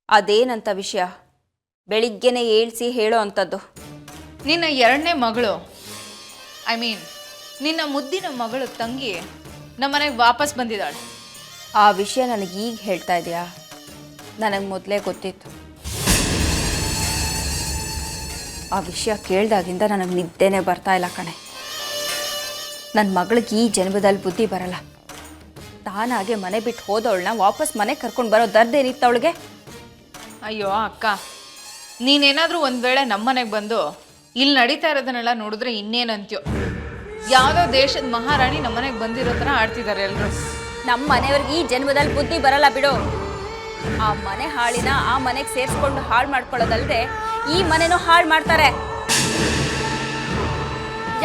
ಅದೇನಂತ ವಿಷಯ? ಬೆಳಿಗ್ಗೆನೆ ಏಳ್ಸಿ ಹೇಳೋ ಅಂಥದ್ದು. ನಿನ್ನ ಎರಡನೇ ಮಗಳು, ನಿನ್ನ ಮುದ್ದಿನ ಮಗಳು ತಂಗಿ ನಮ್ಮನೆಗೆ ವಾಪಸ್ ಬಂದಿದ್ದಾಳೆ. ಆ ವಿಷಯ ನನಗೆ ಈಗ ಹೇಳ್ತಾ ಇದೆಯಾ? ನನಗೆ ಮೊದಲೇ ಗೊತ್ತಿತ್ತು. ಆ ವಿಷಯ ಕೇಳಿದಾಗಿಂದ ನನಗೆ ನಿದ್ದೆನೇ ಬರ್ತಾ ಇಲ್ಲ ಕಣೆ. ನನ್ನ ಮಗಳಿಗೆ ಈ ಜನ್ಮದಲ್ಲಿ ಬುದ್ಧಿ ಬರಲ್ಲ. ತಾನಾಗೆ ಮನೆ ಬಿಟ್ಟು ಹೋದವಳನ್ನ ವಾಪಸ್ ಮನೆಗೆ ಕರ್ಕೊಂಡು ಬರೋ ದರ್ದೇನಿತ್ತು ಅವಳಿಗೆ? ಅಯ್ಯೋ ಅಕ್ಕ, ನೀನೇನಾದರೂ ಒಂದು ವೇಳೆ ನಮ್ಮನೆಗೆ ಬಂದು ಇಲ್ಲಿ ನಡೀತಾ ಇರೋದನ್ನೆಲ್ಲ ನೋಡಿದ್ರೆ ಇನ್ನೇನಂತ್ಯೋ. ಯಾವುದೋ ದೇಶದ ಮಹಾರಾಣಿ ನಮ್ಮನೆಗೆ ಬಂದಿರೋ ಥರ ಆಡ್ತಿದ್ದಾರೆ ಎಲ್ಲರೂ. ನಮ್ಮ ಮನೆಯವ್ರಿಗೆ ಈ ಜನ್ಮದಲ್ಲಿ ಬುದ್ಧಿ ಬರಲ್ಲ ಬಿಡು. ಆ ಮನೆ ಹಾಳಿನ ಆ ಮನೆಗೆ ಸೇರಿಸ್ಕೊಂಡು ಹಾಳು ಮಾಡ್ಕೊಳ್ಳೋದಲ್ಲದೆ ಈ ಮನೆನೂ ಹಾಳು ಮಾಡ್ತಾರೆ.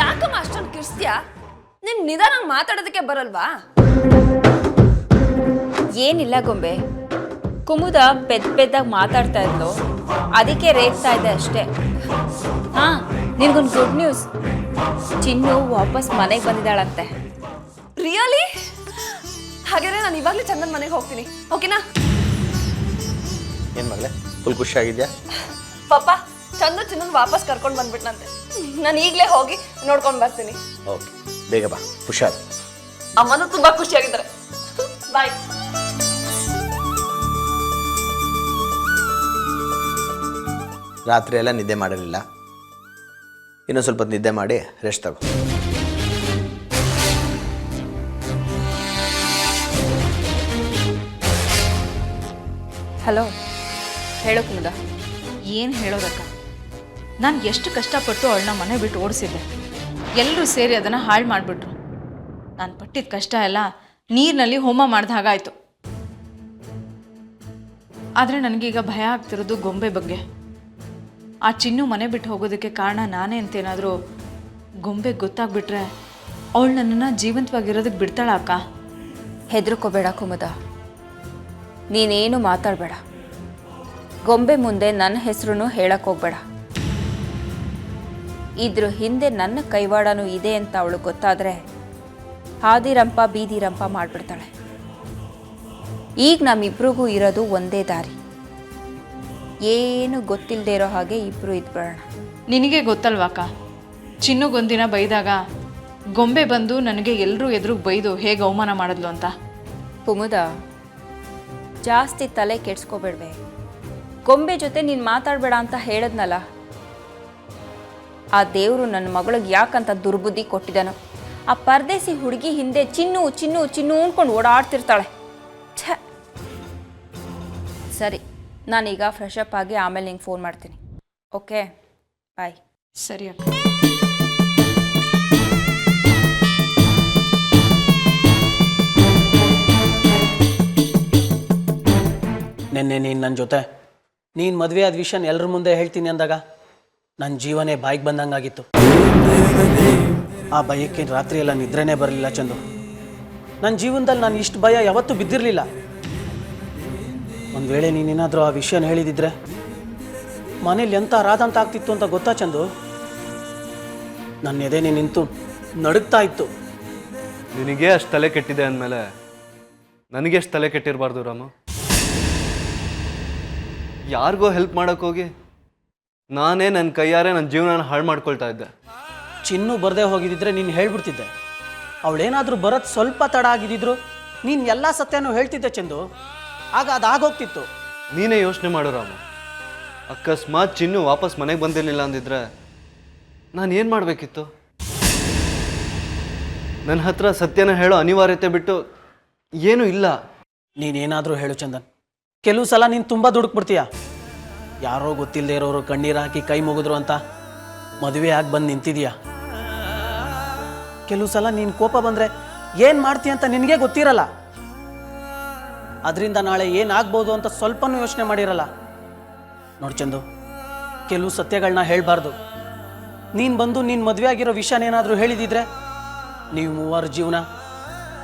ಯಾಕಮ್ಮ ಅಷ್ಟೊಂದು ಕಿರ್ಸ್ತೀಯಾ? ನಿನ್ ನಿಧಾನ ಮಾತಾಡೋದಕ್ಕೆ ಬರಲ್ವಾ? ಏನಿಲ್ಲ ಗೊಂಬೆ, ಕುಮುದ ಪೆದ್ದಾಗಿ ಮಾತಾಡ್ತಾ ಇದ್ಲು, ಅದಕ್ಕೆ ರೇಗ್ತಾ ಇದೆ ಅಷ್ಟೇ. ಹಾಂ, ನಿನ್ಗೊಂದು ಗುಡ್ ನ್ಯೂಸ್. ಚಿನ್ನು ವಾಪಸ್ ಮನೆಗೆ ಬಂದಿದ್ದಾಳಂತೆ. ರಿಯಲಿ? ಹಾಗಾದ್ರೆ ನಾನು ಇವಾಗಲೇ ಚಂದನ್ ಮನೆಗೆ ಹೋಗ್ತೀನಿ, ಓಕೆನಾ? ಏನು ಮಗಳೇ, ಫುಲ್ ಖುಷಿ ಆಗಿದ್ಯಾ? ಪಾಪ ಚಿನ್ನನ್ ವಾಪಸ್ ಕರ್ಕೊಂಡು ಬಂದ್ಬಿಟ್ನಂತೆ. ನಾನು ಈಗಲೇ ಹೋಗಿ ನೋಡ್ಕೊಂಡು ಬರ್ತೀನಿ. ಓಕೆ, ಬೇಗ ಬಾ, ಹುಷಾರು. ಅಮ್ಮನೂ ತುಂಬಾ ಖುಷಿಯಾಗಿದ್ದಾರೆ. ಬಾಯ್. ರಾತ್ರಿ ಎಲ್ಲ ನಿದ್ದೆ ಮಾಡಲಿಲ್ಲ, ಇನ್ನೊಂದು ಸ್ವಲ್ಪ ನಿದ್ದೆ ಮಾಡಿ ರೆಸ್ಟ್ ತಗೋ. ಹಲೋ, ಹೇಳೋ ಕುಮುದ. ಏನು ಹೇಳೋದಕ್ಕ, ನಾನು ಎಷ್ಟು ಕಷ್ಟಪಟ್ಟು ಅವಳನ್ನ ಮನೆ ಬಿಟ್ಟು ಓಡಿಸಿದ್ದೆ. ಎಲ್ಲರೂ ಸೇರಿ ಅದನ್ನು ಹಾಳು ಮಾಡಿಬಿಟ್ರು. ನಾನು ಪಟ್ಟಿದ ಕಷ್ಟ ಎಲ್ಲ ನೀರಿನಲ್ಲಿ ಹೋಮ ಮಾಡಿದ ಹಾಗಾಯಿತು. ಆದರೆ ನನಗೀಗ ಭಯ ಆಗ್ತಿರೋದು ಗೊಂಬೆ ಬಗ್ಗೆ. ಆ ಚಿನ್ನು ಮನೆ ಬಿಟ್ಟು ಹೋಗೋದಕ್ಕೆ ಕಾರಣ ನಾನೇ ಅಂತೇನಾದರೂ ಗೊಂಬೆಗೆ ಗೊತ್ತಾಗ್ಬಿಟ್ರೆ ಅವಳು ನನ್ನನ್ನು ಜೀವಂತವಾಗಿರೋದಕ್ಕೆ ಬಿಡ್ತಾಳ ಅಕ್ಕ? ಹೆದರ್ಕೋಬೇಡ ಕುಮುದ, ನೀನೇನು ಮಾತಾಡಬೇಡ. ಗೊಂಬೆ ಮುಂದೆ ನನ್ನ ಹೆಸರು ಹೇಳಕ್ಕೆ ಹೋಗ್ಬೇಡ. ಇದ್ರ ಹಿಂದೆ ನನ್ನ ಕೈವಾಡನೂ ಇದೆ ಅಂತ ಅವಳು ಗೊತ್ತಾದರೆ ಹಾದಿರಂಪ ಬೀದಿರಂಪ ಮಾಡಿಬಿಡ್ತಾಳೆ. ಈಗ ನಮ್ಮಿಬ್ರಿಗೂ ಇರೋದು ಒಂದೇ ದಾರಿ. ಏನು ಗೊತ್ತಿಲ್ಲದೆ ಇರೋ ಹಾಗೆ ಇಬ್ಬರು ಇದ್ಬಿಡೋಣ. ನಿನಗೆ ಗೊತ್ತಲ್ವಾಕ, ಚಿನ್ನುಗೊಂದಿನ ಬೈದಾಗ ಗೊಂಬೆ ಬಂದು ನನಗೆ ಎಲ್ಲರೂ ಎದುರಿಗೆ ಬೈದು ಹೇಗೆ ಅವಮಾನ ಮಾಡಿದ್ಲು ಅಂತ. ಕುಮುದ, ಜಾಸ್ತಿ ತಲೆ ಕೆಡ್ಸ್ಕೋಬೇಡ್ವೆ. ಗೊಂಬೆ ಜೊತೆ ನೀನು ಮಾತಾಡಬೇಡ ಅಂತ ಹೇಳದ್ನಲ್ಲ. ಆ ದೇವರು ನನ್ನ ಮಗಳಿಗೆ ಯಾಕಂತ ದುರ್ಬುದ್ಧಿ ಕೊಟ್ಟಿದ್ದಾನೋ. ಆ ಪರದೇಸಿ ಹುಡುಗಿ ಹಿಂದೆ ಚಿನ್ನು ಚಿನ್ನು ಚಿನ್ನು ಅಂದ್ಕೊಂಡು ಓಡಾಡ್ತಿರ್ತಾಳೆ. ಛ, ಸರಿ, ನಾನೀಗ ಫ್ರೆಶ್ ಅಪ್ ಆಗಿ ಆಮೇಲೆ ನಿಂಗೆ ಫೋನ್ ಮಾಡ್ತೀನಿ. ಓಕೆ, ಬಾಯ್. ಸರಿ ಅಕ್ಕ. ನೆನ್ನೆ ನೀನು ನನ್ನ ಜೊತೆ ನೀನು ಮದುವೆ ಆದ ವಿಷಯನ ಎಲ್ಲರ ಮುಂದೆ ಹೇಳ್ತೀನಿ ಅಂದಾಗ ನನ್ನ ಜೀವನೇ ಬಾಯಿಗೆ ಬಂದಂಗಾಗಿತ್ತು. ಆ ಭಯಕ್ಕೆ ರಾತ್ರಿ ಎಲ್ಲ ನಿದ್ರೆನೇ ಬರಲಿಲ್ಲ ಚಂದು. ನನ್ನ ಜೀವನದಲ್ಲಿ ನಾನು ಇಷ್ಟು ಭಯ ಯಾವತ್ತೂ ಬಿದ್ದಿರಲಿಲ್ಲ. ಒಂದು ವೇಳೆ ನೀನೇನಾದರೂ ಆ ವಿಷಯನ ಹೇಳಿದಿದ್ರೆ ಮನೇಲಿ ಎಂಥ ರಾದಂತ ಆಗ್ತಿತ್ತು ಅಂತ ಗೊತ್ತಾ ಚಂದು? ನನ್ನ ಎದೆನೇ ನಿಂತು ನಡುಗ್ತಾ ಇತ್ತು. ನಿನಗೆ ಅಷ್ಟು ತಲೆ ಕೆಟ್ಟಿದೆ ಅಂದಮೇಲೆ ನನಗೆ ಎಷ್ಟು ತಲೆ ಕೆಟ್ಟಿರಬಾರ್ದು ರಾಮ? ಯಾರಿಗೋ ಹೆಲ್ಪ್ ಮಾಡೋಕ್ಕೋಗಿ ನಾನೇ ನನ್ನ ಕೈಯಾರೆ ನನ್ನ ಜೀವನ ಹಾಳು ಮಾಡ್ಕೊಳ್ತಾ ಇದ್ದೆ. ಚಿನ್ನು ಬರದೇ ಹೋಗಿದ್ದಿದ್ರೆ ನೀನು ಹೇಳ್ಬಿಡ್ತಿದ್ದೆ. ಅವಳೇನಾದರೂ ಬರೋದು ಸ್ವಲ್ಪ ತಡ ಆಗಿದ್ದಿದ್ರು ನೀನು ಎಲ್ಲ ಸತ್ಯನೂ ಹೇಳ್ತಿದ್ದೆ ಚಂದು. ಆಗ ಅದಾಗೋಗ್ತಿತ್ತು. ನೀನೇ ಯೋಚನೆ ಮಾಡು ರಾಮ. ಅಕಸ್ಮಾತ್ ಚಿನ್ನು ವಾಪಸ್ ಮನೆಗೆ ಬಂದಿರಲಿಲ್ಲ ಅಂದಿದ್ರೆ ನಾನು ಏನು ಮಾಡಬೇಕಿತ್ತು? ನನ್ನ ಹತ್ರ ಸತ್ಯನ ಹೇಳೋ ಅನಿವಾರ್ಯತೆ ಬಿಟ್ಟು ಏನೂ ಇಲ್ಲ. ನೀನೇನಾದರೂ ಹೇಳು ಚಂದನ್. ಕೆಲವು ಸಲ ನೀನು ತುಂಬ ದುಡುಕ್ಬಿಡ್ತೀಯ. ಯಾರೋ ಗೊತ್ತಿಲ್ಲದೆ ಇರೋರು ಕಣ್ಣೀರು ಹಾಕಿ ಕೈ ಮುಗಿದ್ರು ಅಂತ ಮದುವೆ ಆಗಿ ಬಂದು ನಿಂತಿದೀಯಾ. ಕೆಲವು ಸಲ ನೀನು ಕೋಪ ಬಂದರೆ ಏನು ಮಾಡ್ತೀಯ ಅಂತ ನಿನಗೆ ಗೊತ್ತಿರಲ್ಲ. ಅದರಿಂದ ನಾಳೆ ಏನಾಗ್ಬೋದು ಅಂತ ಸ್ವಲ್ಪನೂ ಯೋಚನೆ ಮಾಡಿರಲ್ಲ. ನೋಡಿ ಚಂದು, ಕೆಲವು ಸತ್ಯಗಳನ್ನ ಹೇಳಬಾರ್ದು. ನೀನು ಬಂದು ನೀನು ಮದುವೆ ಆಗಿರೋ ವಿಷಯನೇನಾದರೂ ಹೇಳಿದಿದ್ರೆ ನೀವು ಮೂವರು ಜೀವನ,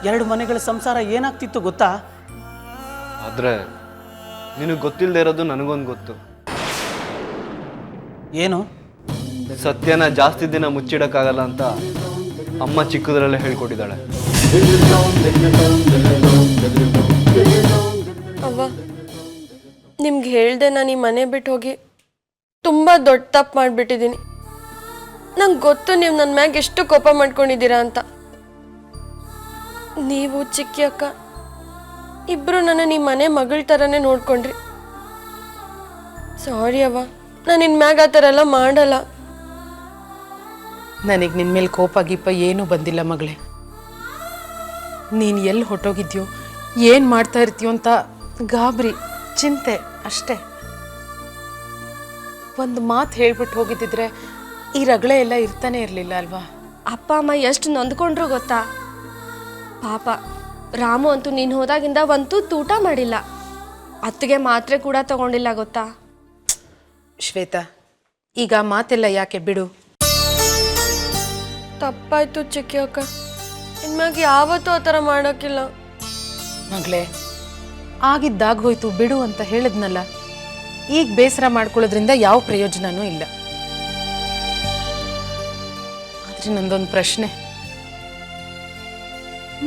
2 ಮನೆಗಳ ಸಂಸಾರ ಏನಾಗ್ತಿತ್ತು ಗೊತ್ತಾ? ಆದರೆ ನಿನಗೆ ಗೊತ್ತಿಲ್ಲದೆ ಇರೋದು ನನಗೊಂದು ಗೊತ್ತು. ಏನು? ಸತ್ಯನ ಜಾಸ್ತಿ ದಿನ ಮುಚ್ಚಿಡಕ್ಕಾಗಲ್ಲ ಅಂತ ಅಮ್ಮ ಚಿಕ್ಕದ್ರಲ್ಲೇ ಹೇಳ್ಕೊಟ್ಟಿದ್ದಾಳೆ. ಅವ್ವ, ನಿಮ್ಗೆ ಹೇಳ್ದೆ ನಾನು ಈ ಮನೆ ಬಿಟ್ಟು ಹೋಗಿ ತುಂಬ ದೊಡ್ಡ ತಪ್ಪು ಮಾಡಿಬಿಟ್ಟಿದ್ದೀನಿ. ನಂಗೆ ಗೊತ್ತು ನೀವು ನನ್ನ ಮ್ಯಾಗ ಎಷ್ಟು ಕೋಪ ಮಾಡ್ಕೊಂಡಿದ್ದೀರಾ ಅಂತ. ನೀವು ಚಿಕ್ಕಿ ಅಕ್ಕ ಇಬ್ಬರು ನನ್ನ ಈ ಮನೆ ಮಗಳ ಥರನೇ ನೋಡ್ಕೊಂಡ್ರಿ. ಸಾರಿ ಅವ್ವ, ನಾನು ನಿನ್ನ ಮ್ಯಾಗ ಆ ಥರ ಎಲ್ಲ ಮಾಡಲ್ಲ. ನನಗೆ ನಿನ್ನ ಮೇಲೆ ಕೋಪ ಗೀಪ ಏನೂ ಬಂದಿಲ್ಲ ಮಗಳೇ. ನೀನು ಎಲ್ಲಿ ಹೊಟ್ಟೋಗಿದ್ಯೋ ಏನು ಮಾಡ್ತಾ ಇರ್ತೀಯೋ ಅಂತ ಗಾಬರಿ ಚಿಂತೆ ಅಷ್ಟೇ. ಒಂದು ಮಾತು ಹೇಳ್ಬಿಟ್ಟು ಹೋಗಿದ್ದಿದ್ರೆ ಈ ರಗಳೆ ಎಲ್ಲ ಇರ್ತಾನೆ ಇರಲಿಲ್ಲ ಅಲ್ವಾ? ಅಪ್ಪ ಅಮ್ಮ ಎಷ್ಟು ನೊಂದ್ಕೊಂಡ್ರು ಗೊತ್ತಾ? ಪಾಪ ರಾಮು ಅಂತೂ ನೀನು ಹೋದಾಗಿಂದ ಒಂದು ಊಟ ಮಾಡಿಲ್ಲ, ಅತ್ತಿಗೆ ಮಾತ್ರೆ ಕೂಡ ತಗೊಂಡಿಲ್ಲ ಗೊತ್ತಾ? ಶ್ವೇತಾ, ಈಗ ಮಾತೆಲ್ಲ ಯಾಕೆ ಬಿಡು. ತಪ್ಪಾಯ್ತು ಚಿಕ್ಕಿ ಅಕ್ಕ, ಇನ್ಮ್ಯಾಗ ಯಾವತ್ತೂ ಆ ಥರ ಮಾಡೋಕ್ಕಿಲ್ಲ. ಮಗಳೇ, ಆಗಿದ್ದಾಗ ಹೋಯ್ತು ಬಿಡು ಅಂತ ಹೇಳಿದ್ನಲ್ಲ. ಈಗ ಬೇಸರ ಮಾಡ್ಕೊಳ್ಳೋದ್ರಿಂದ ಯಾವ ಪ್ರಯೋಜನನೂ ಇಲ್ಲ. ಆದ್ರೆ ನಂದೊಂದು ಪ್ರಶ್ನೆ,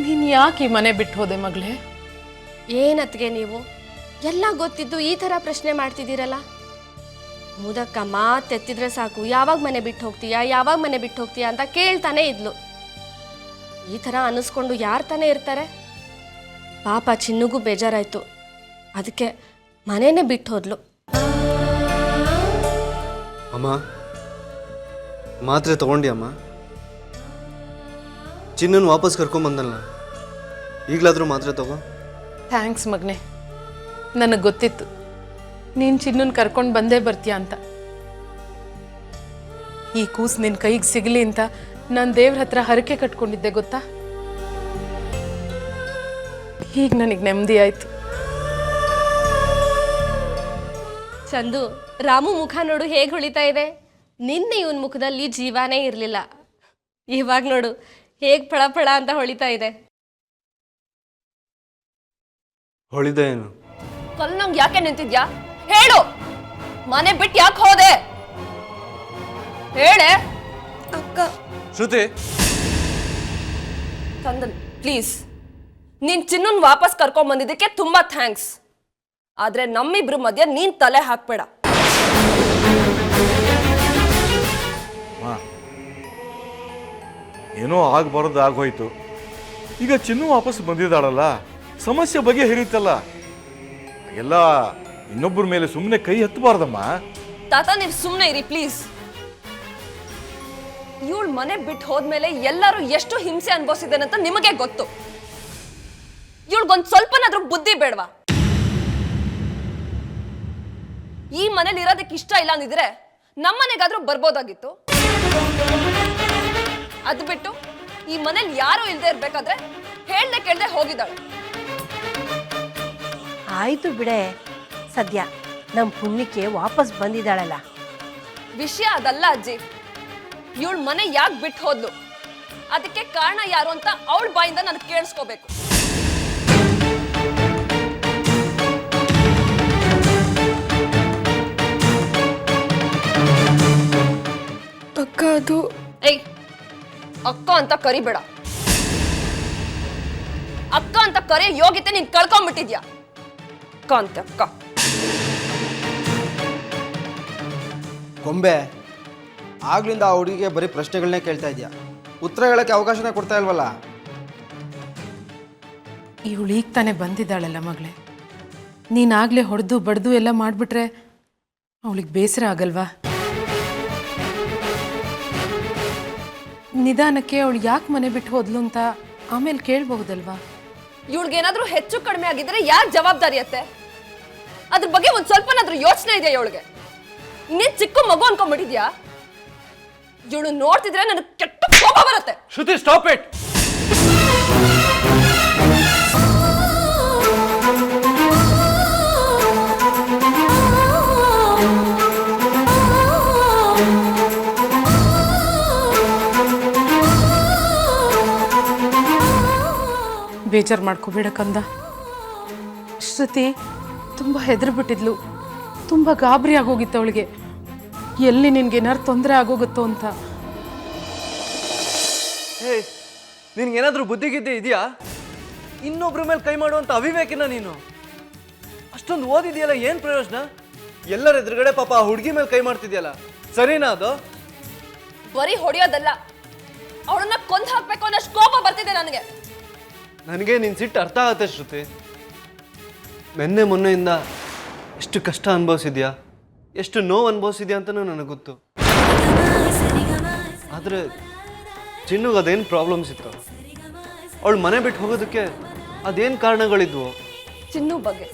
ನೀನು ಯಾಕೆ ಈ ಮನೆ ಬಿಟ್ಟು ಹೋದೆ ಮಗಳೇ? ಏನತ್ಗೆ ನೀವು ಎಲ್ಲ ಗೊತ್ತಿದ್ದು ಈ ಥರ ಪ್ರಶ್ನೆ ಮಾಡ್ತಿದ್ದೀರಲ್ಲ? ಮುದಕ್ಕ ಮಾತೆತ್ತಿದ್ರೆ ಸಾಕು, ಯಾವಾಗ ಮನೆ ಬಿಟ್ಟು ಹೋಗ್ತೀಯಾ, ಯಾವಾಗ ಮನೆ ಬಿಟ್ಟು ಹೋಗ್ತೀಯಾ ಅಂತ ಕೇಳ್ತಾನೆ ಇದ್ಲು. ಈ ಥರ ಅನ್ನಿಸ್ಕೊಂಡು ಯಾರು ತಾನೇ ಇರ್ತಾರೆ? ಪಾಪ ಚಿನ್ನುಗೂ ಬೇಜಾರಾಯ್ತು, ಅದಕ್ಕೆ ಮನೇನೆ ಬಿಟ್ಟು ಹೋದ್ಲು. ಅಮ್ಮ, ಮಾತ್ರೆ ತಗೊಂಡಿ ಅಮ್ಮ? ಚಿನ್ನನ್ನು ವಾಪಸ್ ಕರ್ಕೊಂಬಂದಲ್ಲ, ಈಗಲಾದರೂ ಮಾತ್ರೆ ತಗೋ. ಥ್ಯಾಂಕ್ಸ್ ಮಗನೆ, ನನಗೆ ಗೊತ್ತಿತ್ತು ನೀನು ಚಿನ್ನನ್ ಕರ್ಕೊಂಡು ಬಂದೇ ಬರ್ತೀಯ ಅಂತ. ಈ ಕೂಸು ನಿನ್ನ ಕೈಗೆ ಸಿಗಲಿ ಅಂತ ನಾನು ದೇವ್ರ ಹತ್ರ ಹರಕೆ ಕಟ್ಕೊಂಡಿದ್ದೆ ಗೊತ್ತಾ? ಈಗ ನನಗೆ ನೆಮ್ಮದಿ ಆಯ್ತು. ಚಂದು, ರಾಮು ಮುಖ ನೋಡು ಹೇಗೆ ಹೊಳಿತಾ ಇದೆ. ನಿನ್ನೆ ಇವನ ಮುಖದಲ್ಲಿ ಜೀವಾನೇ ಇರಲಿಲ್ಲ, ಇವಾಗ ನೋಡು ಹೇಗೆ ಫಳ ಫಳ ಅಂತ ಹೊಳಿತಾ ಇದೆ. ಹೊಳಿದೆ ಏನು? ಕಲ್ಲಂಗ್ ಯಾಕೆ ನಿಂತಿದ್ಯಾ? ಹೇಳು, ಮನೆ ಬಿಟ್ಟು ಯಾಕೆ ಹೋದೆ? ಹೇಳೆ ಅಕ್ಕ. ಶ್ರುತಿ, ಚಂದನ್ ಪ್ಲೀಸ್, ನೀನ್ ಚಿನ್ನನ್ ವಾಪಸ್ ಕರ್ಕೊಂಡ್ ಬಂದಿದ್ದಕ್ಕೆ ತುಂಬಾ ಥ್ಯಾಂಕ್ಸ್. ಆದ್ರೆ ನಮ್ಮಿಬ್ರು ಮಧ್ಯೆ ನೀನ್ ತಲೆ ಹಾಕ್ಬೇಡ. ಏನೋ ಆಗಬಾರ್ದು ಆಗೋಯ್ತು. ಈಗ ಚಿನ್ನು ವಾಪಸ್ ಬಂದಿದ್ದಾಳಲ್ಲ, ಸಮಸ್ಯೆ ಬಗ್ಗೆ ಹೇರಿತ್ತಲ್ಲ, ಎಲ್ಲ ಇನ್ನೊಬ್ಬರ ಮೇಲೆ ಸುಮ್ಮನೆ ಕೈ ಹತ್ತಬಾರ್ದಮ್ಮ. ತಾತ, ನೀವು ಸುಮ್ಮನೆ ಇರಿ ಪ್ಲೀಸ್. ಇವಳ ಮನೆ ಬಿಟ್ಟು ಹೋದ್ಮೇಲೆ ಎಲ್ಲರೂ ಎಷ್ಟು ಹಿಂಸೆ ಅನುಭವಿಸಿದ್ದೇನೆ ಅಂತ ನಿಮಗೆ ಗೊತ್ತು. ಇವಳಿಗೊಂದು ಸ್ವಲ್ಪನಾದ್ರೂ ಬುದ್ಧಿ ಬೇಡವಾ? ಈ ಮನೇಲಿ ಇರೋದಕ್ಕೆ ಇಷ್ಟ ಇಲ್ಲ ಅಂದಿದ್ರೆ ನಮ್ಮನೆಗಾದ್ರೂ ಬರ್ಬೋದಾಗಿತ್ತು. ಅದು ಬಿಟ್ಟು ಈ ಮನೇಲಿ ಯಾರು ಇಲ್ಲದೆ ಇರ್ಬೇಕಾದ್ರೆ ಹೇಳ್ದೆ ಕೇಳ್ದೆ ಹೋಗಿದ್ದಾಳೆ. ಆಯ್ತು ಬಿಡೆ, ಸದ್ಯ ನಮ್ಮ ಪುಣ್ಯಕ್ಕೆ ವಾಪಸ್ ಬಂದಿದ್ದಾಳಲ್ಲ. ವಿಷಯ ಅದಲ್ಲ ಅಜ್ಜಿ, ಇವಳ ಮನೆ ಯಾಕೆ ಬಿಟ್ಟು ಹೋದ್ಲು, ಅದಕ್ಕೆ ಕಾರಣ ಯಾರು ಅಂತ ಅವಳ ಬಾಯಿಂದ ನನಗೆ ಕೇಳಿಸ್ಕೋಬೇಕು. ಅಕ್ಕ, ಅದು ಏಯ್, ಅಕ್ಕ ಅಂತ ಕರಿಬೇಡ. ಅಕ್ಕ ಅಂತ ಕರೆಯೋ ಯೋಗ್ಯತೆ ನೀನ್ ಕಳ್ಕೊಂಡ್ಬಿಟ್ಟಿದ್ಯಾ. ಅಕ್ಕ ಅಂತ ಅಕ್ಕ. ಗೊಂಬೆ, ಆಗ್ಲಿಂದ ಆ ಹುಡುಗಿಗೆ ಬರೀ ಪ್ರಶ್ನೆಗಳನ್ನೇ ಕೇಳ್ತಾ ಇದೆಯಾ, ಉತ್ತರ ಹೇಳಕ್ಕೆ ಅವಕಾಶನೇ ಕೊಡ್ತಾ ಇಲ್ವಲ್ಲ? ಇವಳು ಈಗ ತಾನೇ ಬಂದಿದ್ದಾಳಲ್ಲ ಮಗಳೇ, ನೀನಾಗಲೇ ಹೊಡೆದು ಬಡ್ದು ಎಲ್ಲ ಮಾಡಿಬಿಟ್ರೆ ಅವಳಿಗೆ ಬೇಸರ ಆಗಲ್ವಾ? ನಿಧಾನಕ್ಕೆ ಅವಳು ಯಾಕೆ ಮನೆ ಬಿಟ್ಟು ಹೋದ್ಲು ಅಂತ ಆಮೇಲೆ ಕೇಳಬಹುದಲ್ವಾ? ಇವಳಿಗೇನಾದ್ರೂ ಹೆಚ್ಚು ಕಡಿಮೆ ಆಗಿದ್ರೆ ಯಾರು ಜವಾಬ್ದಾರಿ ಅತ್ತೆ? ಅದ್ರ ಬಗ್ಗೆ ಒಂದ್ ಸ್ವಲ್ಪನಾದ್ರೂ ಯೋಚನೆ ಇದೆಯಾ ಇವಳಿಗೆ? ಇನ್ನೇನ್ ಚಿಕ್ಕ ಮಗು ಅನ್ಕೊಂಡ್ಬಿಟ್ಟಿದ್ಯಾ? ಇವಳು ನೋಡ್ತಿದ್ರೆ ನನಗೆ ಕೆಟ್ಟ ಕೋಪ ಬರುತ್ತೆ. ಶ್ರುತಿ, ಸ್ಟಾಪ್ ಇಟ್. ಬೇಜಾರು ಮಾಡ್ಕೋಬೇಡ ಕಂದ. ಶ್ರುತಿ ತುಂಬ ಹೆದರ್ಬಿಟ್ಟಿದ್ಲು, ತುಂಬ ಗಾಬರಿ ಆಗೋಗಿತ್ತು ಅವಳಿಗೆ. ಎಲ್ಲಿ ನಿನ್ಗೇನಾರು ತೊಂದರೆ ಆಗೋಗುತ್ತೋ ಅಂತ. ಹೇ, ನಿನ್ಗೇನಾದ್ರೂ ಬುದ್ಧಿಗಿದ್ದೆ ಇದೆಯಾ? ಇನ್ನೊಬ್ರ ಮೇಲೆ ಕೈ ಮಾಡುವಂತ ಅವಿವೇಕಿನ ನೀನು. ಅಷ್ಟು ಅಷ್ಟೊಂದು ಓದಿದೆಯಲ್ಲ ಏನು ಪ್ರಯೋಜನ? ಎಲ್ಲರ ಎದುರುಗಡೆ ಪಾಪ ಆ ಹುಡುಗಿ ಮೇಲೆ ಕೈ ಮಾಡ್ತಿದ್ಯಲ್ಲ, ಸರಿನಾ ಅದು? ಬರೀ ಹೊಡೆಯೋದಲ್ಲ, ಅವಳನ್ನ ಕೊಂದು ಹಾಕ್ಬೇಕು ಅನ್ನೋಷ್ಟು ಕೋಪ ಬರ್ತಿದೆ ನನಗೆ. ನನಗೆ ನಿನ್ನ ಸಿಟ್ಟು ಅರ್ಥ ಆಗುತ್ತೆ ಶ್ರುತಿ. ಮೊನ್ನೆ ಮೊನ್ನೆಯಿಂದ ಎಷ್ಟು ಕಷ್ಟ ಅನುಭವಿಸಿದ್ಯಾ, ಎಷ್ಟು ನೋವು ಅನುಭವಿಸಿದ್ಯಾ ಅಂತಲೂ ನನಗೆ ಗೊತ್ತು. ಆದರೆ ಚಿನ್ನುಗೆ ಅದೇನು ಪ್ರಾಬ್ಲಮ್ಸ್ ಇತ್ತು, ಅವಳು ಮನೆ ಬಿಟ್ಟು ಹೋಗೋದಕ್ಕೆ ಅದೇನು ಕಾರಣಗಳಿದ್ವು? ಚಿನ್ನು ಬಗ್ಗೆ,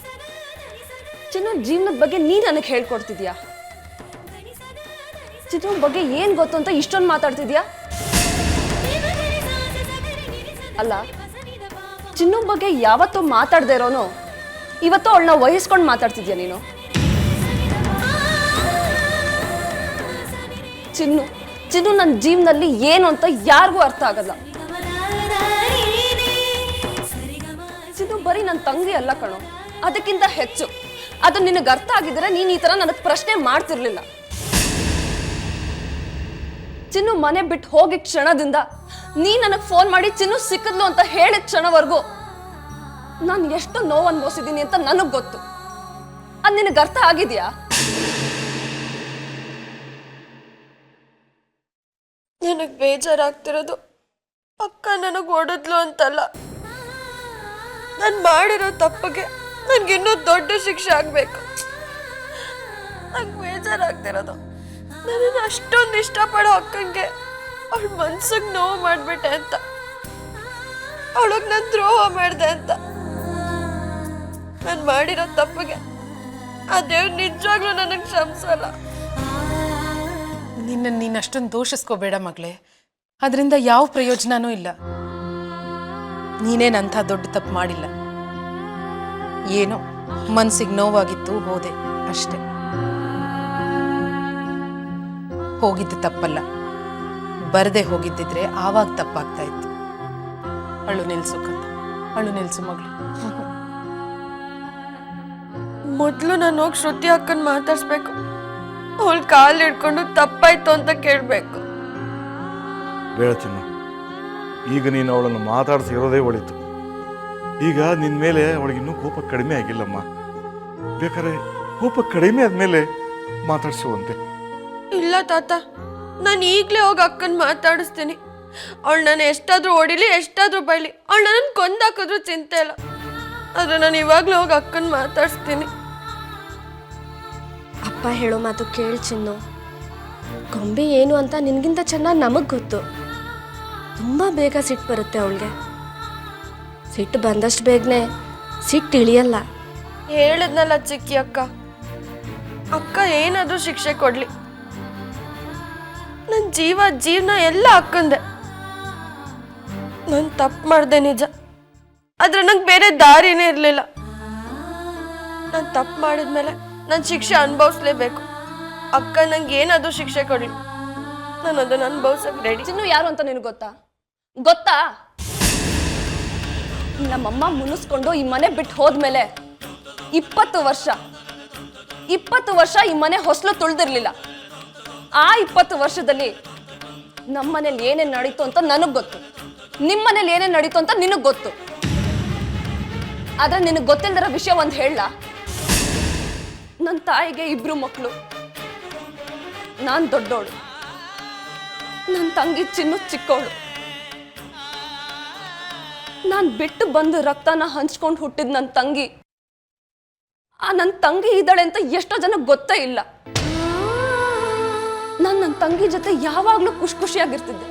ಚಿನ್ನು ಜೀವನದ ಬಗ್ಗೆ ನೀ ನನಗೆ ಹೇಳ್ಕೊಡ್ತಿದ್ಯಾ? ಚಿನ್ನು ಬಗ್ಗೆ ಏನು ಗೊತ್ತು ಅಂತ ಇಷ್ಟೊಂದು ಮಾತಾಡ್ತಿದ್ಯಾ? ಅಲ್ಲ, ಚಿನ್ನು ಬಗ್ಗೆ ಯಾವತ್ತೂ ಮಾತಾಡದೇ ಇರೋನು ಇವತ್ತು ಅವಳನ್ನ ವಹಿಸ್ಕೊಂಡು ಮಾತಾಡ್ತಿದ್ಯಾ ನೀನು? ಚಿನ್ನು ಚಿನ್ನು ನನ್ನ ಜೀವನದಲ್ಲಿ ಏನು ಅಂತ ಯಾರಿಗೂ ಅರ್ಥ ಆಗಲ್ಲ. ಚಿನ್ನು ಬರೀ ನನ್ನ ತಂಗಿ ಅಲ್ಲ ಕಣೋ, ಅದಕ್ಕಿಂತ ಹೆಚ್ಚು. ಅದು ನಿನಗೆ ಅರ್ಥ ಆಗಿದ್ರೆ ನೀನು ಈ ಥರ ನನಗೆ ಪ್ರಶ್ನೆ ಮಾಡ್ತಿರ್ಲಿಲ್ಲ. ಚಿನ್ನು ಮನೆ ಬಿಟ್ಟು ಹೋಗಿದ ಕ್ಷಣದಿಂದ ನೀ ನನಗೆ ಫೋನ್ ಮಾಡಿ ಚಿನ್ನು ಸಿಕ್ಕಿದ್ಲು ಅಂತ ಹೇಳಿದ ಕ್ಷಣವರೆಗೂ ನಾನು ಎಷ್ಟು ನೋವು ಅನ್ಭವಿಸಿದ್ದೀನಿ ಅಂತ ನನಗೆ ಗೊತ್ತು. ಅದು ನಿನಗೆ ಅರ್ಥ ಆಗಿದೆಯಾ? ನನಗೆ ಬೇಜಾರಾಗ್ತಿರೋದು ಅಕ್ಕ ನನಗೆ ಹೊಡೆದ್ಲು ಅಂತಲ್ಲ, ನಾನು ಮಾಡಿರೋ ತಪ್ಪಿಗೆ ನನಗಿನ್ನೂ ದೊಡ್ಡ ಶಿಕ್ಷೆ ಆಗಬೇಕು. ನಂಗೆ ಬೇಜಾರಾಗ್ತಿರೋದು ನನ್ನನ್ನು ಅಷ್ಟೊಂದು ಇಷ್ಟಪಡೋ ಅಕ್ಕಂಗೆ ಅವಳ ಮನ್ಸಿಗೆ ನೋವು ಮಾಡಿಬಿಟ್ಟೆ ಅಂತ, ಅವಳಿಗೆ ನಾನು ದ್ರೋಹ ಮಾಡಿದೆ ಅಂತ. ನಾನು ಮಾಡಿರೋ ತಪ್ಪಿಗೆ ಆ ದೇವ್ರು ನಿಜವಾಗ್ಲೂ ನನಗೆ ಕ್ಷಮಿಸಲ್ಲ. ನಿನ್ನನ್ನು ನೀನು ಅಷ್ಟೊಂದು ದೋಷಿಸ್ಕೋಬೇಡ ಮಗಳೇ, ಅದರಿಂದ ಯಾವ ಪ್ರಯೋಜನನೂ ಇಲ್ಲ. ನೀನೇನಂಥ ದೊಡ್ಡ ತಪ್ಪು ಮಾಡಿಲ್ಲ, ಏನೋ ಮನಸ್ಸಿಗೆ ನೋವಾಗಿತ್ತು, ಹೋದೆ ಅಷ್ಟೆ. ಹೋಗಿದ್ದು ತಪ್ಪಲ್ಲ, ಬರದೆ ಹೋಗಿದ್ದಿದ್ರೆ ಆವಾಗ ತಪ್ಪಾಗ್ತಾ ಇತ್ತು. ಅಳು ನಿಲ್ಸು ಕಂದ, ಅಳು ನಿಲ್ಸು ಮಗಳು. ಮೊದಲು ನಾನು ಹೋಗಿ ಶ್ರುತಿ ಅಕ್ಕನ ಮಾತಾಡ್ಸ್ಬೇಕು, ಅವಳ ಕಾಲು ಹಿಡ್ಕೊಂಡು ತಪ್ಪಾಯ್ತು ಅಂತ ಕೇಳಬೇಕು. ಬೇಡ ಚಿನ್ನು, ಈಗ ನೀನು ಅವಳನ್ನು ಮಾತಾಡಿಸಿರೋದೇ ಒಳಿತು. ಈಗ ನಿನ್ನ ಮೇಲೆ ಅವಳಿಗಿನ್ನೂ ಕೋಪ ಕಡಿಮೆ ಆಗಿಲ್ಲಮ್ಮ. ಬೇಕಾದ್ರೆ ಕೋಪ ಕಡಿಮೆ ಆದಮೇಲೆ ಮಾತಾಡಿಸುವಂತೆ. ಇಲ್ಲ ತಾತ, ನಾನು ಈಗಲೇ ಹೋಗಿ ಅಕ್ಕನ ಮಾತಾಡಿಸ್ತೀನಿ. ಅವಳು ನಾನು ಎಷ್ಟಾದರೂ ಹೊಡಿಲಿ, ಎಷ್ಟಾದರೂ ಬೈಲಿ, ಅವಳು ನನ್ನನ್ನು ಕೊಂದಾಕಿದ್ರೂ ಚಿಂತೆ ಇಲ್ಲ. ಆದರೆ ನಾನು ಇವಾಗಲೇ ಹೋಗಿ ಅಕ್ಕನ ಮಾತಾಡಿಸ್ತೀನಿ. ಅಪ್ಪ ಹೇಳೋ ಮಾತು ಕೇಳಿ ಚಿನ್ನು, ಗೊಂಬೆ ಏನು ಅಂತ ನಿನಗಿಂತ ಚೆನ್ನಾಗಿ ನಮಗೆ ಗೊತ್ತು. ತುಂಬ ಬೇಗ ಸಿಟ್ಟು ಬರುತ್ತೆ ಅವಳಿಗೆ. ಸಿಟ್ಟು ಬಂದಷ್ಟು ಬೇಗನೆ ಸಿಟ್ಟು ಇಳಿಯಲ್ಲ. ಹೇಳಿದ್ನಲ್ಲ ಚಿಕ್ಕಿ ಅಕ್ಕ, ಅಕ್ಕ ಏನಾದರೂ ಶಿಕ್ಷೆ ಕೊಡಲಿ, ನನ್ನ ಜೀವನ ಎಲ್ಲ ಅಕ್ಕಂದೆ. ನಾನು ತಪ್ಪು ಮಾಡಿದೆ ನಿಜ, ಆದ್ರೆ ನಂಗೆ ಬೇರೆ ದಾರಿನೇ ಇರಲಿಲ್ಲ. ನಾನು ತಪ್ಪು ಮಾಡಿದ್ಮೇಲೆ ನಾನು ಶಿಕ್ಷೆ ಅನುಭವಿಸ್ಲೇಬೇಕು. ಅಕ್ಕ ನಂಗೆ ಏನಾದರೂ ಶಿಕ್ಷೆ ಕೊಡಲಿ, ನಾನು ಅದನ್ನು ಅನುಭವಿಸಕ್ಕೆ ರೆಡಿ. ಚಿನ್ನು ಯಾರು ಅಂತ ನಿನಗೆ ಗೊತ್ತಾ? ನಮ್ಮಮ್ಮ ಮುನಿಸ್ಕೊಂಡು ಈ ಮನೆ ಬಿಟ್ಟು ಹೋದ್ಮೇಲೆ 20 ವರ್ಷ ಈ ಮನೆ ಹೊಸಲು ತುಳಿದಿರ್ಲಿಲ್ಲ. ಆ 20 ವರ್ಷದಲ್ಲಿ ನಮ್ಮ ಮನೇಲಿ ಏನೇನು ನಡೀತು ಅಂತ ನನಗೆ ಗೊತ್ತು, ನಿಮ್ಮ ಮನೇಲಿ ಏನೇನು ನಡೀತು ಅಂತ ನಿನಗೆ ಗೊತ್ತು. ಆದ್ರೆ ನಿನಗೆ ಗೊತ್ತಿಲ್ಲದಿರೋ ವಿಷಯ ಒಂದು ಹೇಳ. ನನ್ನ ತಾಯಿಗೆ 2 ಮಕ್ಕಳು, ನಾನು ದೊಡ್ಡೋಳು, ನನ್ನ ತಂಗಿ ಚಿನ್ನು ಚಿಕ್ಕವಳು. ನಾನು ಬಿಟ್ಟು ಬಂದು ರಕ್ತನ ಹಂಚ್ಕೊಂಡು ಹುಟ್ಟಿದ ನನ್ನ ತಂಗಿ, ಆ ನನ್ನ ತಂಗಿ ಇದ್ದಾಳೆ ಅಂತ ಎಷ್ಟೋ ಜನ ಗೊತ್ತೇ ಇಲ್ಲ. ನಾನು ನನ್ನ ತಂಗಿ ಜೊತೆ ಯಾವಾಗಲೂ ಖುಷಿಯಾಗಿರ್ತಿದ್ದೆ,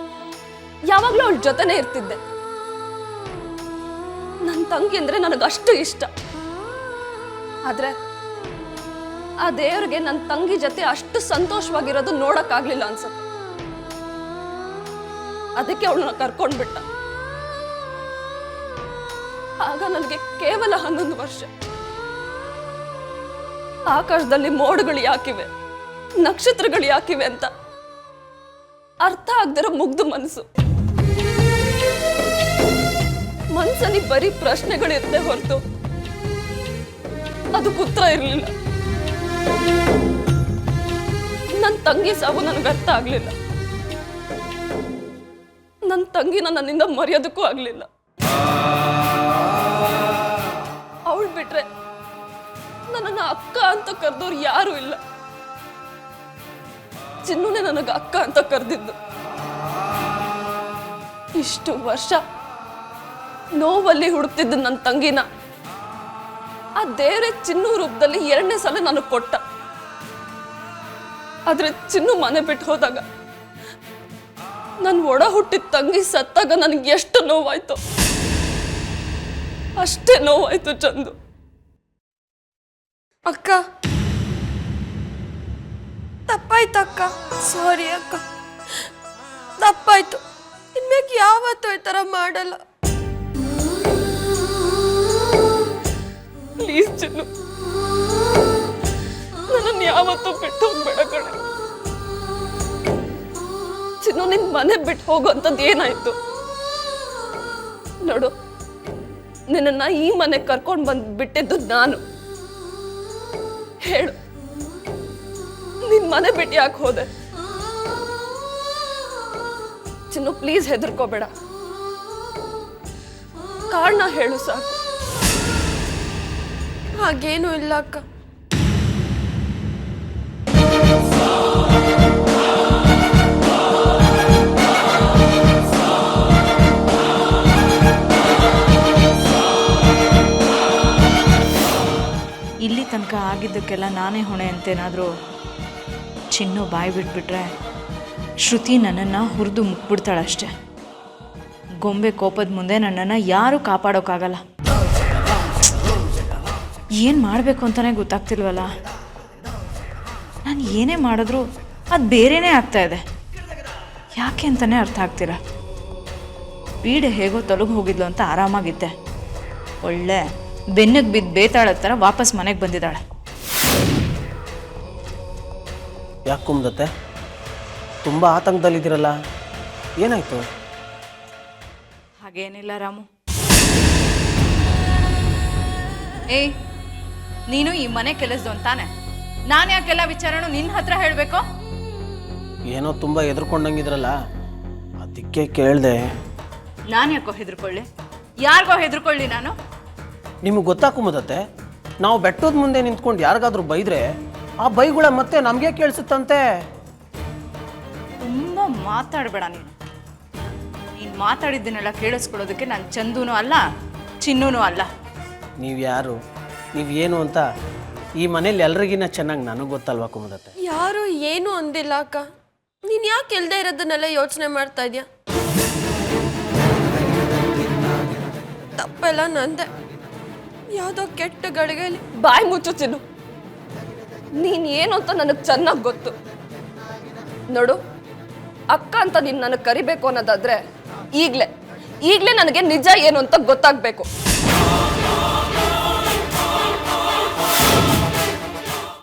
ಯಾವಾಗಲೂ ಅವಳ ಜೊತೆನೇ ಇರ್ತಿದ್ದೆ. ನನ್ನ ತಂಗಿ ಅಂದರೆ ನನಗಷ್ಟು ಇಷ್ಟ. ಆದರೆ ಆ ದೇವ್ರಿಗೆ ನನ್ನ ತಂಗಿ ಜೊತೆ ಅಷ್ಟು ಸಂತೋಷವಾಗಿರೋದು ನೋಡೋಕ್ಕಾಗಲಿಲ್ಲ ಅನ್ಸುತ್ತೆ. ಅದಕ್ಕೆ ಅವಳನ್ನ ಕರ್ಕೊಂಡ್ಬಿಟ್ಟ. ಆಗ ನನಗೆ ಕೇವಲ 11 ವರ್ಷ. ಆಕಾಶದಲ್ಲಿ ಮೋಡಗಳು ಯಾಕಿವೆ, ನಕ್ಷತ್ರಗಳು ಯಾಕಿವೆ ಅಂತ ಅರ್ಥ ಆಗದಿರೋ ಮುಗ್ದು ಮನ್ಸಲ್ಲಿ ಬರೀ ಪ್ರಶ್ನೆಗಳಿರುತ್ತೆ ಹೊರತು ಅದಕ್ಕೆ ಉತ್ತರ ಇರಲಿಲ್ಲ. ನನ್ನ ತಂಗಿ ಸಾವು ನನಗೆ ಅರ್ಥ ಆಗ್ಲಿಲ್ಲ. ನನ್ನ ತಂಗಿನ ನನ್ನಿಂದ ಮರೆಯೋದಕ್ಕೂ ಆಗ್ಲಿಲ್ಲ. ಅವಳು ಬಿಟ್ರೆ ನನ್ನ ನನ್ನ ಅಕ್ಕ ಅಂತ ಕರೆದವ್ರು ಯಾರು ಇಲ್ಲ. ಚಿನ್ನುನೇ ನನಗೆ ಅಕ್ಕ ಅಂತ ಕರೆದಿದ್ದು. ಇಷ್ಟು ವರ್ಷ ನೋವಲ್ಲಿ ಹುಡುಕ್ತಿದ್ದ ನನ್ನ ತಂಗಿನ ಆ ದೇವ್ರೆ ಚಿನ್ನು ರೂಪದಲ್ಲಿ 2ನೇ ಸಲ ನನಗೆ ಕೊಟ್ಟ. ಆದ್ರೆ ಚಿನ್ನು ಮನೆ ಬಿಟ್ಟು ಹೋದಾಗ, ನನ್ನ ಒಡ ಹುಟ್ಟಿದ ತಂಗಿ ಸತ್ತಾಗ ನನಗೆ ಎಷ್ಟು ನೋವಾಯ್ತು, ಅಷ್ಟೇ ನೋವಾಯ್ತು ಚಂದು. ಅಕ್ಕ, ತಪ್ಪಾಯ್ತು ಅಕ್ಕ, ಸಾರಿ ಅಕ್ಕ, ತಪ್ಪಾಯ್ತು. ಇನ್ಮೇಲೆ ಯಾವತ್ತೂ ಈ ಥರ ಮಾಡಲ್ಲ. ಪ್ಲೀಸ್ ಚಿನ್ನು, ನನ್ನನ್ನು ಯಾವತ್ತೂ ಬಿಟ್ಟು ಹೋಗ್ಬೇಡ ಕಣೆ. ಚಿನ್ನು, ನಿನ್ ಮನೆ ಬಿಟ್ಟು ಹೋಗೋಂಥದ್ದು ಏನಾಯ್ತು ನೋಡು. ನಿನ್ನ ಈ ಮನೆ ಕರ್ಕೊಂಡು ಬಂದು ಬಿಟ್ಟಿದ್ದು ನಾನು. ಹೇಳು, ನಿನ್ ಮನೆ ಬಿಟ್ಟು ಯಾಕೆ ಹೋದೆ? ಚಿನ್ನು, ಪ್ಲೀಸ್ ಹೆದರ್ಕೋಬೇಡ, ಕಾರಣ ಹೇಳು ಸಾಕು. ಹಾಗೇನೂ ಇಲ್ಲ ಅಕ್ಕ. ಇಲ್ಲಿ ತನಕ ಆಗಿದ್ದಕ್ಕೆಲ್ಲ ನಾನೇ ಹೊಣೆ ಅಂತೇನಾದರೂ ಚಿನ್ನು ಬಾಯಿ ಬಿಟ್ಬಿಟ್ರೆ ಶ್ರುತಿ ನನ್ನನ್ನು ಹುರಿದು ಮುಕ್ಬಿಡ್ತಾಳಷ್ಟೆ. ಗೊಂಬೆ ಕೋಪದ ಮುಂದೆ ನನ್ನನ್ನು ಯಾರೂ ಕಾಪಾಡೋಕ್ಕಾಗಲ್ಲ. ಏನು ಮಾಡಬೇಕು ಅಂತಲೇ ಗೊತ್ತಾಗ್ತಿಲ್ವಲ್ಲ. ನಾನು ಏನೇ ಮಾಡಿದ್ರೂ ಅದು ಬೇರೆಯೇ ಆಗ್ತಾಯಿದೆ. ಯಾಕೆ ಅಂತಲೇ ಅರ್ಥ ಆಗ್ತಿಲ್ಲ. ಪೀಡೆ ಹೇಗೋ ತೊಲಗಿ ಹೋಗಿದ್ಲು ಅಂತ ಆರಾಮಾಗಿದ್ದೆ. ಒಳ್ಳೆ ಬೆನ್ನಿಗೆ ಬಿದ್ದು ಬೇತಾಳ ಥರ ವಾಪಸ್ ಮನೆಗೆ ಬಂದಿದ್ದಾಳೆ. ಯಾಕೆ ಕುಮ್ದತ್ತೆ, ತುಂಬ ಆತಂಕದಲ್ಲಿದ್ದೀರಲ್ಲ, ಏನಾಯ್ತು? ಹಾಗೇನಿಲ್ಲ ರಾಮು. ಏಯ್, ನೀನು ಈ ಮನೆ ಕೆಲಸದು ಅಂತಾನೆ. ನಾನು ಯಾಕೆಲ್ಲ ವಿಚಾರನೂ ನಿನ್ನ ಹತ್ರ ಹೇಳಬೇಕು? ಏನೋ ತುಂಬ ಹೆದರ್ಕೊಂಡಂಗಿದ್ರಲ್ಲ, ಅದಕ್ಕೆ ಕೇಳಿದೆ. ನಾನು ಯಾಕೋ ಹೆದರ್ಕೊಳ್ಳಿ? ಯಾರಿಗೋ ಹೆದರ್ಕೊಳ್ಳಿ ನಾನು? ನಿಮಗೆ ಗೊತ್ತಾಕುಮದತ್ತೆ, ನಾವು ಬೆಟ್ಟದ ಮುಂದೆ ನಿಂತ್ಕೊಂಡು ಯಾರಿಗಾದ್ರೂ ಬೈದ್ರೆ ಆ ಬೈಗುಳ ಮತ್ತೆ ನಮಗೆ ಕೇಳಿಸುತ್ತಂತೆ. ತುಂಬ ಮಾತಾಡಬೇಡ ನೀನು. ನೀನು ಮಾತಾಡಿದ್ದನ್ನೆಲ್ಲ ಕೇಳಿಸ್ಕೊಳ್ಳೋದಕ್ಕೆ ನಾನು ಚಂದೂನು ಅಲ್ಲ, ಚಿನ್ನೂನು ಅಲ್ಲ. ನೀವು ಯಾರು, ನೀವು ಏನು ಅಂತ ಈ ಮನೇಲಿ ಎಲ್ರಿಗಿನ್ನ ಚೆನ್ನಾಗಿ ನನಗೆ ಗೊತ್ತಲ್ವಾ ಕುಮದತ್ತೆ? ಯಾರು ಏನು ಅಂದಿಲ್ಲ ಅಕ್ಕ. ನೀನ್ ಯಾಕೆ ಇಲ್ದೇ ಇರೋದನ್ನೆಲ್ಲ ಯೋಚನೆ ಮಾಡ್ತಾ ಇದ್ಯಾ? ತಪ್ಪೆಲ್ಲ ನಂದೆ. ಯಾವುದೋ ಕೆಟ್ಟ ಗಳಿಗೆಯಲ್ಲಿ ಬಾಯಿ ಮುಚ್ಚು ಚಿನ್ನು. ನೀನ್ ಏನು ಅಂತ ನನಗೆ ಚೆನ್ನಾಗಿ ಗೊತ್ತು. ನೋಡು, ಅಕ್ಕ ಅಂತ ನೀನು ನನಗೆ ಕರಿಬೇಕು ಅನ್ನೋದಾದ್ರೆ ಈಗಲೇ ನನಗೆ ನಿಜ ಏನು ಅಂತ ಗೊತ್ತಾಗಬೇಕು.